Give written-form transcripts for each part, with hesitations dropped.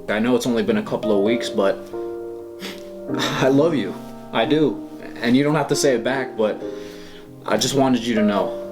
I know it's only been a couple of weeks, but I love you. I do. And you don't have to say it back, but I just wanted you to know.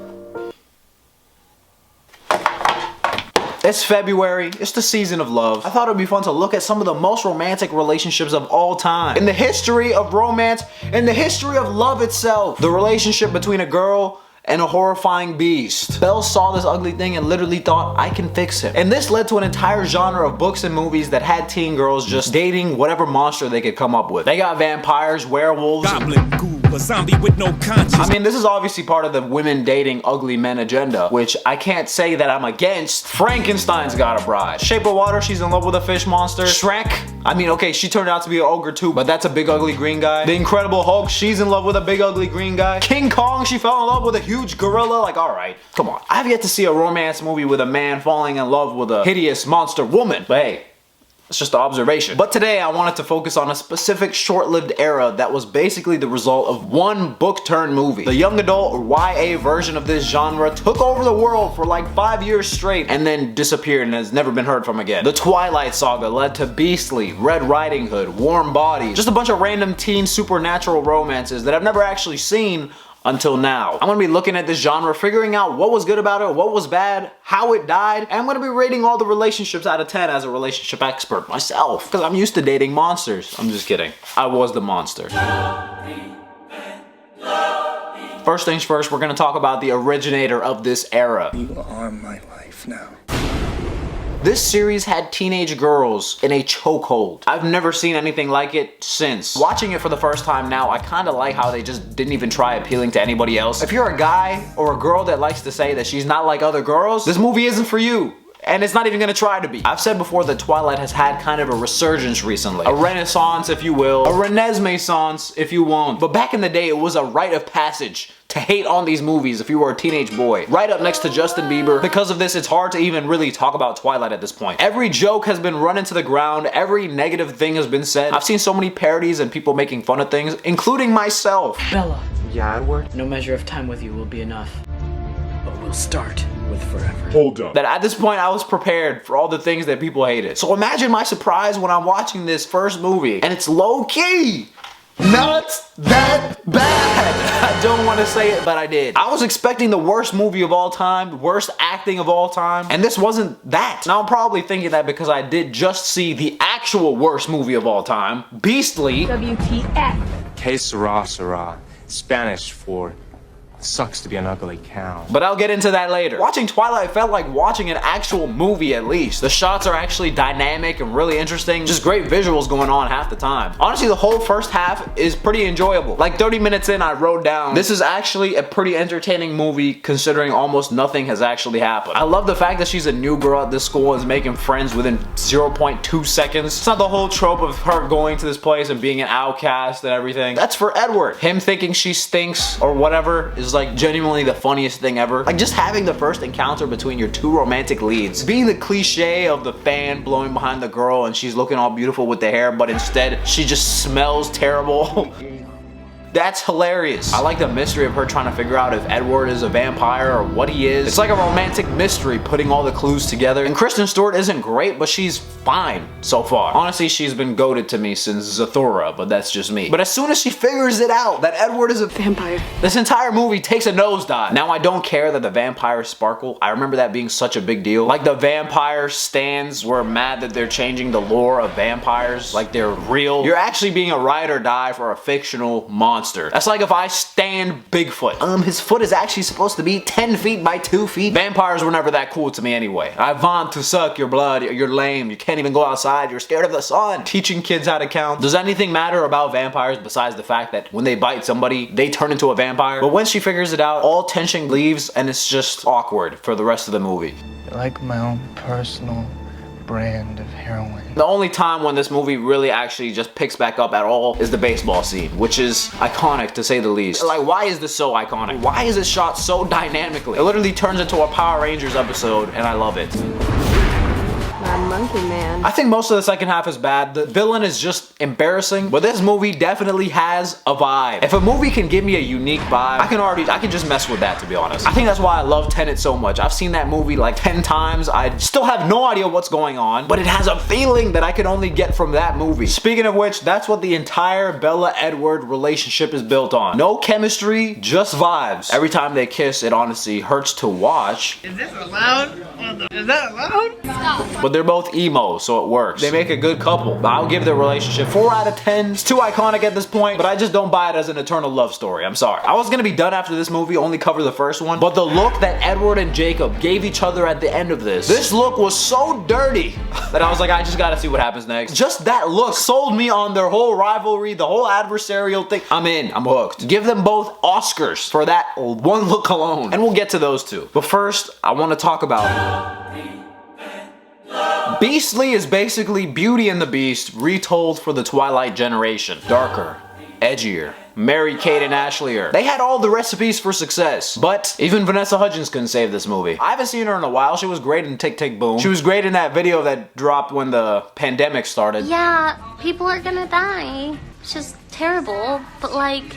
It's February, it's the season of love. I thought it would be fun to look at some of the most romantic relationships of all time. In the history of romance, in the history of love itself. The relationship between a girl and a horrifying beast. Belle saw this ugly thing and literally thought, I can fix him. And this led to an entire genre of books and movies that had teen girls just dating whatever monster they could come up with. They got vampires, werewolves, goblin, ghoul, a zombie with no conscience. I mean, this is obviously part of the women dating ugly men agenda, which I can't say that I'm against. Frankenstein's got a bride. Shape of Water, she's in love with a fish monster. Shrek, I mean, okay, she turned out to be an ogre too, but that's a big ugly green guy. The Incredible Hulk, she's in love with a big ugly green guy. King Kong, she fell in love with a huge gorilla. Like, alright, come on. I've yet to see a romance movie with a man falling in love with a hideous monster woman, but hey, it's just an observation. But today I wanted to focus on a specific short-lived era that was basically the result of one book-turned-movie. The young adult or YA version of this genre took over the world for like 5 years straight and then disappeared and has never been heard from again. The Twilight Saga led to Beastly, Red Riding Hood, Warm Bodies, just a bunch of random teen supernatural romances that I've never actually seen until now. I'm gonna be looking at this genre, figuring out what was good about it, what was bad, how it died, and I'm gonna be rating all the relationships out of 10 as a relationship expert myself, because I'm used to dating monsters. I'm just kidding. I was the monster. First things first, we're gonna talk about the originator of this era. You are my life now. This series had teenage girls in a chokehold. I've never seen anything like it since. Watching it for the first time now, I kinda like how they just didn't even try appealing to anybody else. If you're a guy or a girl that likes to say that she's not like other girls, this movie isn't for you. And it's not even gonna try to be. I've said before that Twilight has had kind of a resurgence recently. A renaissance, if you will. A renaissance, if you won't. But back in the day, it was a rite of passage to hate on these movies if you were a teenage boy. Right up next to Justin Bieber. Because of this, it's hard to even really talk about Twilight at this point. Every joke has been run into the ground. Every negative thing has been said. I've seen so many parodies and people making fun of things, including myself. Bella. Yeah, Edward? No measure of time with you will be enough. But we'll start with forever. Hold up. That at this point I was prepared for all the things that people hated. So imagine my surprise when I'm watching this first movie and it's low-key not that bad. I don't want to say it, but I did. I was expecting the worst movie of all time, worst acting of all time, and this wasn't that. Now I'm probably thinking that because I did just see the actual worst movie of all time, Beastly. WTF. Que sera, sera. Spanish for sucks to be an ugly cow. But I'll get into that later. Watching Twilight felt like watching an actual movie at least. The shots are actually dynamic and really interesting. Just great visuals going on half the time. Honestly, the whole first half is pretty enjoyable. Like 30 minutes in, I wrote down, this is actually a pretty entertaining movie considering almost nothing has actually happened. I love the fact that she's a new girl at this school and is making friends within 0.2 seconds. It's not the whole trope of her going to this place and being an outcast and everything. That's for Edward. Him thinking she stinks or whatever is like genuinely the funniest thing ever. Like just having the first encounter between your two romantic leads. Being the cliche of the fan blowing behind the girl and she's looking all beautiful with the hair, but instead she just smells terrible. That's hilarious. I like the mystery of her trying to figure out if Edward is a vampire or what he is. It's like a romantic mystery putting all the clues together. And Kristen Stewart isn't great, but she's fine so far. Honestly, she's been goated to me since Zathura, but that's just me. But as soon as she figures it out that Edward is a vampire, this entire movie takes a nosedive. Now I don't care that the vampires sparkle. I remember that being such a big deal. Like the vampire stands were mad that they're changing the lore of vampires. Like they're real. You're actually being a ride or die for a fictional monster. That's like if I stand Bigfoot. His foot is actually supposed to be 10 feet by 2 feet. Vampires were never that cool to me anyway. I want to suck your blood. You're lame. You can't even go outside. You're scared of the sun. Teaching kids how to count. Does anything matter about vampires besides the fact that when they bite somebody, they turn into a vampire? But when she figures it out, all tension leaves and it's just awkward for the rest of the movie. You're like my own personal brand of heroin. The only time when this movie really actually just picks back up at all is the baseball scene, which is iconic to say the least. Like, why is this so iconic? Why is it shot so dynamically? It literally turns into a Power Rangers episode and I love it. My monkey man. I think most of the second half is bad. The villain is just embarrassing, but this movie definitely has a vibe. If a movie can give me a unique vibe, I can just mess with that, to be honest. I think that's why I love Tenet so much. I've seen that movie like 10 times. I still have no idea what's going on, but it has a feeling that I could only get from that movie. Speaking of which, that's what the entire Bella-Edward relationship is built on. No chemistry, just vibes. Every time they kiss, it honestly hurts to watch. Is this allowed? Is that allowed? But they're both emo, so it works. They make a good couple. I'll give their relationship 4 out of 10. It's too iconic at this point, but I just don't buy it as an eternal love story. I'm sorry. I was gonna be done after this movie, only cover the first one, but the look that Edward and Jacob gave each other at the end of this look was so dirty that I was like, I just gotta see what happens next. Just that look sold me on their whole rivalry, the whole adversarial thing. I'm in, I'm hooked. Give them both Oscars for that one look alone, and we'll get to those two. But first, I want to talk about Beastly is basically Beauty and the Beast retold for the Twilight generation. Darker, edgier, Mary-Kate and Ashley-er. They had all the recipes for success, but even Vanessa Hudgens couldn't save this movie. I haven't seen her in a while. She was great in Tick Tick Boom. She was great in that video that dropped when the pandemic started. Yeah, people are gonna die. It's just terrible, but like,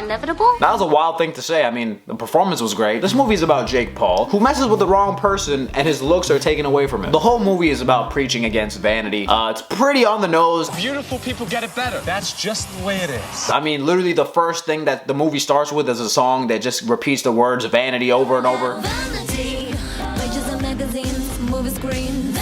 inevitable? That was a wild thing to say. I mean, the performance was great. This movie is about Jake Paul, who messes with the wrong person and his looks are taken away from him. The whole movie is about preaching against vanity. It's pretty on the nose. Beautiful people get it better. That's just the way it is. I mean, literally the first thing that the movie starts with is a song that just repeats the words vanity over and over. Vanity, pages of magazines, movie screens.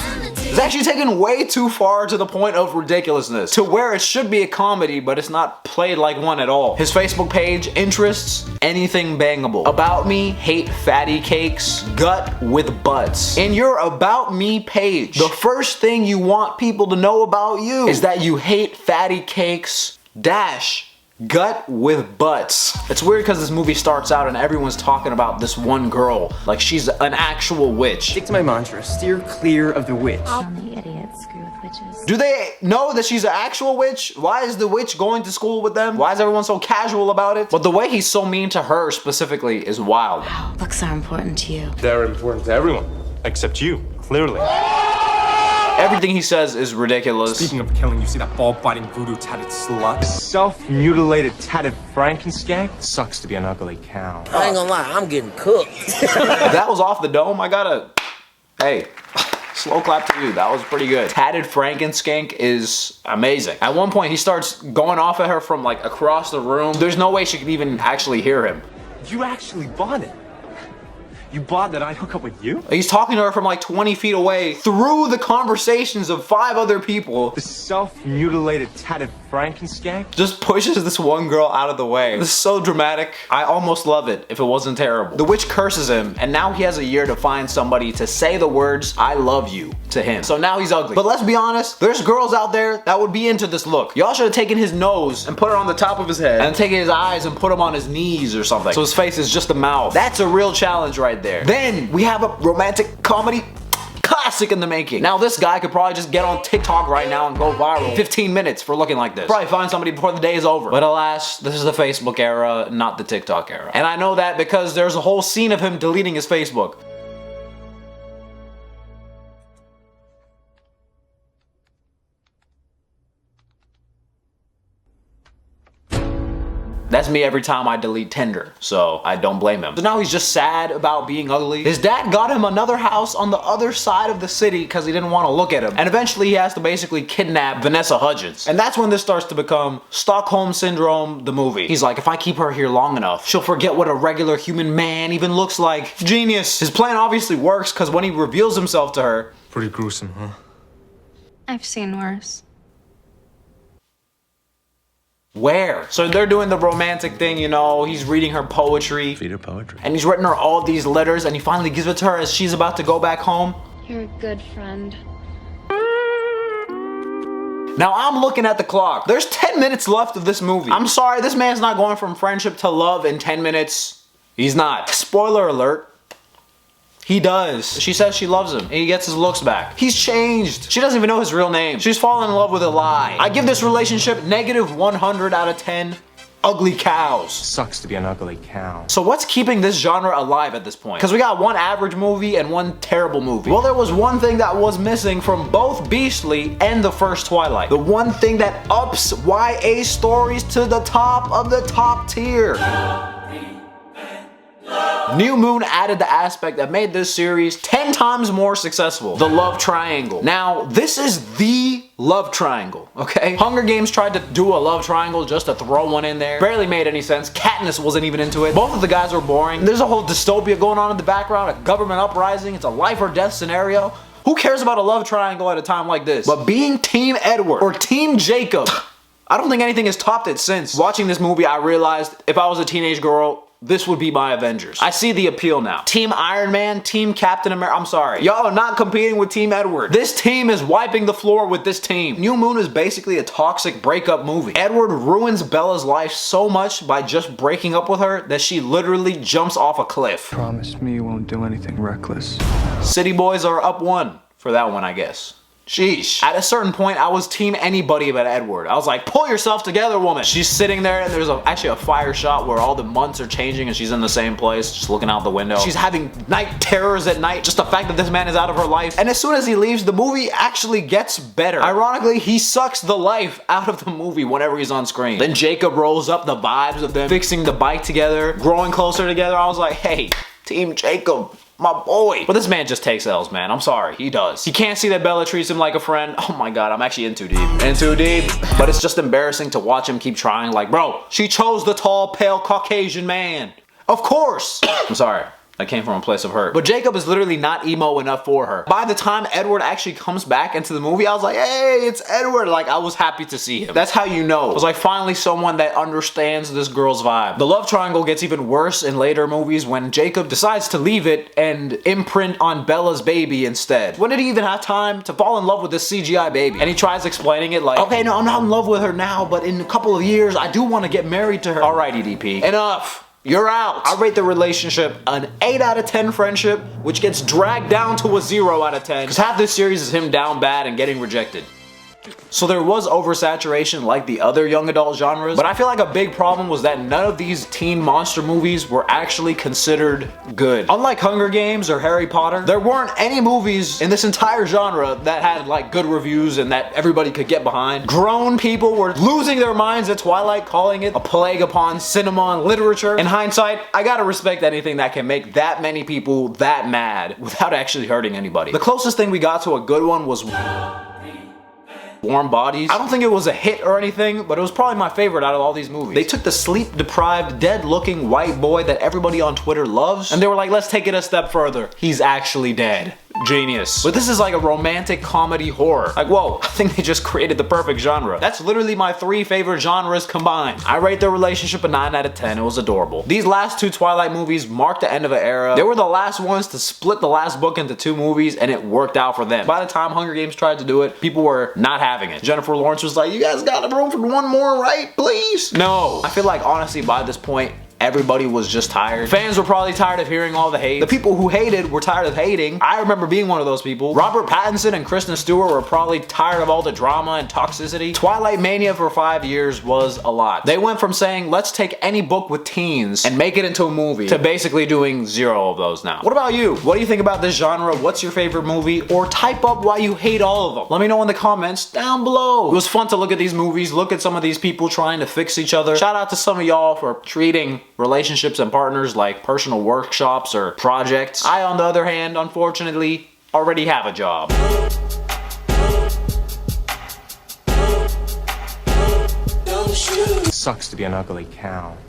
It's actually taken way too far to the point of ridiculousness, to where it should be a comedy, but it's not played like one at all. His Facebook page, interests, anything bangable. About me, hate fatty cakes, gut with butts. In your About Me page, the first thing you want people to know about you is that you hate fatty cakes, dash, gut with butts. It's weird because this movie starts out and everyone's talking about this one girl like she's an actual witch. Stick to my mantra, steer clear of the witch. Only idiots screw with witches. Do they know that she's an actual witch? Why is the witch going to school with them? Why is everyone so casual about it? But the way he's so mean to her specifically is wild. Looks are important to you. They're important to everyone, except you, clearly. Everything he says is ridiculous. Speaking of killing, you see that ball-biting voodoo tatted slut? Self-mutilated tatted Frankenskank? Sucks to be an ugly cow. I ain't gonna lie, I'm getting cooked. If that was off the dome, I gotta... Hey, slow clap to you. That was pretty good. Tatted Frankenskank is amazing. At one point, he starts going off at her from like across the room. There's no way she could even actually hear him. You actually bought it. You bought that I'd hook up with you? He's talking to her from like 20 feet away through the conversations of 5 other people. The self-mutilated tatted Frankenskank? Just pushes this one girl out of the way. This is so dramatic. I almost love it if it wasn't terrible. The witch curses him, and now he has a year to find somebody to say the words, I love you, to him. So now he's ugly. But let's be honest, there's girls out there that would be into this look. Y'all should have taken his nose and put it on the top of his head, and taken his eyes and put them on his knees or something. So his face is just a mouth. That's a real challenge right there. Then we have a romantic comedy classic in the making. Now this guy could probably just get on TikTok right now and go viral. 15 minutes for looking like this. Probably find somebody before the day is over. But alas, this is the Facebook era, not the TikTok era. And I know that because there's a whole scene of him deleting his Facebook. That's me every time I delete Tinder, so I don't blame him. So now he's just sad about being ugly. His dad got him another house on the other side of the city because he didn't want to look at him. And eventually he has to basically kidnap Vanessa Hudgens. And that's when this starts to become Stockholm Syndrome, the movie. He's like, if I keep her here long enough, she'll forget what a regular human man even looks like. Genius. His plan obviously works because when he reveals himself to her... Pretty gruesome, huh? I've seen worse. Where? So they're doing the romantic thing, you know, he's reading her poetry. Feed her poetry. And he's written her all these letters and he finally gives it to her as she's about to go back home. You're a good friend. Now I'm looking at the clock. There's 10 minutes left of this movie. I'm sorry, this man's not going from friendship to love in 10 minutes. He's not. Spoiler alert. He does. She says she loves him and he gets his looks back. He's changed. She doesn't even know his real name. She's fallen in love with a lie. I give this relationship -100 out of 10. ugly cows. Sucks to be an ugly cow. So what's keeping this genre alive at this point? Because we got one average movie and one terrible movie. Well, there was one thing that was missing from both Beastly and the first Twilight. The one thing that ups YA stories to the top of the top tier. New Moon added the aspect that made this series 10 times more successful. The love triangle. Now, this is the love triangle, okay? Hunger Games tried to do a love triangle just to throw one in there. Barely made any sense. Katniss wasn't even into it. Both of the guys were boring. There's a whole dystopia going on in the background, a government uprising. It's a life or death scenario. Who cares about a love triangle at a time like this? But being Team Edward or Team Jacob, I don't think anything has topped it since. Watching this movie, I realized if I was a teenage girl, this would be my Avengers. I see the appeal now. Team Iron Man, Team Captain America. I'm sorry. Y'all are not competing with Team Edward. This team is wiping the floor with this team. New Moon is basically a toxic breakup movie. Edward ruins Bella's life so much by just breaking up with her that she literally jumps off a cliff. Promise me you won't do anything reckless. City Boys are up 1 for that one, I guess. Sheesh. At a certain point, I was team anybody but Edward. I was like, pull yourself together, woman. She's sitting there and there's actually a fire shot where all the months are changing and she's in the same place, just looking out the window. She's having night terrors at night, just the fact that this man is out of her life. And as soon as he leaves, the movie actually gets better. Ironically, he sucks the life out of the movie whenever he's on screen. Then Jacob rolls up the vibes of them fixing the bike together, growing closer together. I was like, hey, Team Jacob. My boy. But this man just takes L's, man. I'm sorry. He does. He can't see that Bella treats him like a friend. Oh my god, I'm actually in too deep. In too deep. But it's just embarrassing to watch him keep trying. Like, bro, she chose the tall, pale, Caucasian man. Of course. I'm sorry. That came from a place of hurt. But Jacob is literally not emo enough for her. By the time Edward actually comes back into the movie, I was like, hey, it's Edward. Like, I was happy to see him. That's how you know. It was like finally someone that understands this girl's vibe. The love triangle gets even worse in later movies when Jacob decides to leave it and imprint on Bella's baby instead. When did he even have time to fall in love with this CGI baby? And he tries explaining it like, okay, no, I'm not in love with her now, but in a couple of years, I do want to get married to her. Alright, EDP. Enough. You're out. I rate the relationship an 8 out of 10 friendship, which gets dragged down to a 0 out of 10. Because half this series is him down bad and getting rejected. So there was oversaturation like the other young adult genres, but I feel like a big problem was that none of these teen monster movies were actually considered good. Unlike Hunger Games or Harry Potter, there weren't any movies in this entire genre that had like good reviews and that everybody could get behind. Grown people were losing their minds at Twilight, calling it a plague upon cinema and literature. In hindsight, I gotta respect anything that can make that many people that mad without actually hurting anybody. The closest thing we got to a good one was Warm Bodies. I don't think it was a hit or anything, but it was probably my favorite out of all these movies. They took the sleep-deprived, dead-looking white boy that everybody on Twitter loves, and they were like, let's take it a step further. He's actually dead. Genius. But this is like a romantic comedy horror. Like, whoa, I think they just created the perfect genre. That's literally my 3 favorite genres combined. I rate their relationship a 9 out of 10. It was adorable. These last 2 Twilight movies marked the end of an era. They were the last ones to split the last book into 2 movies, and it worked out for them. By the time Hunger Games tried to do it, people were not having it. Jennifer Lawrence was like, you guys got room for one more, right? Please? No. I feel like, honestly, by this point, everybody was just tired. Fans were probably tired of hearing all the hate. The people who hated were tired of hating. I remember being one of those people. Robert Pattinson and Kristen Stewart were probably tired of all the drama and toxicity. Twilight Mania for 5 years was a lot. They went from saying, let's take any book with teens and make it into a movie, to basically doing 0 of those now. What about you? What do you think about this genre? What's your favorite movie? Or type up why you hate all of them. Let me know in the comments down below. It was fun to look at these movies, look at some of these people trying to fix each other. Shout out to some of y'all for treating relationships and partners like personal workshops or projects. I, on the other hand, unfortunately, already have a job. Sucks to be an ugly cow.